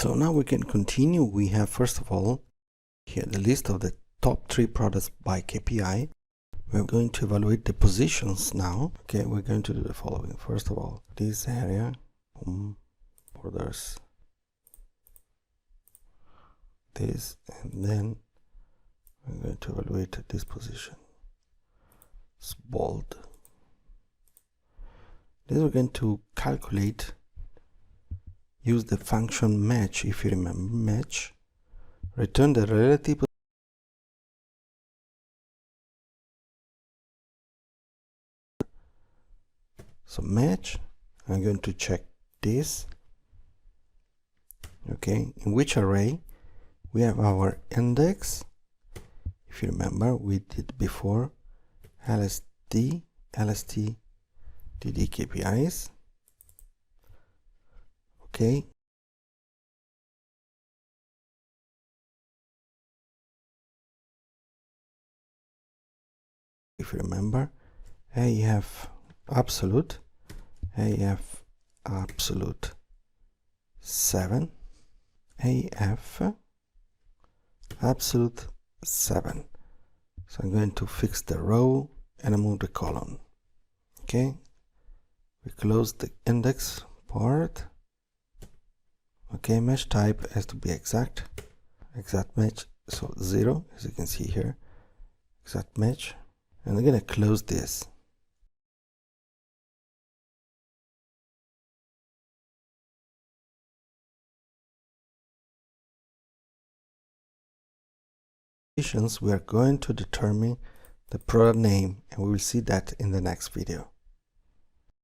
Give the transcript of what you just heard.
So now we can continue. We have, first of all, here the list of the top 3 products by KPI. We're going to evaluate the positions now. Okay, we're going to do the following. First of all, this area, borders, this, and then we're going to evaluate this position. It's bold. Then we're going to calculate, use the function match, if you remember, match, return the relative. So match, I'm going to check this. Okay, in which array we have our index. If you remember, we did before LST, DD KPIs. Okay. If you remember, AF absolute 7, AF absolute 7. So I'm going to fix the row and I move the column. Okay, we close the index part. Okay, match type has to be exact match, so 0, as you can see here, exact match. And I'm going to close this. We are going to determine the product name, and we will see that in the next video.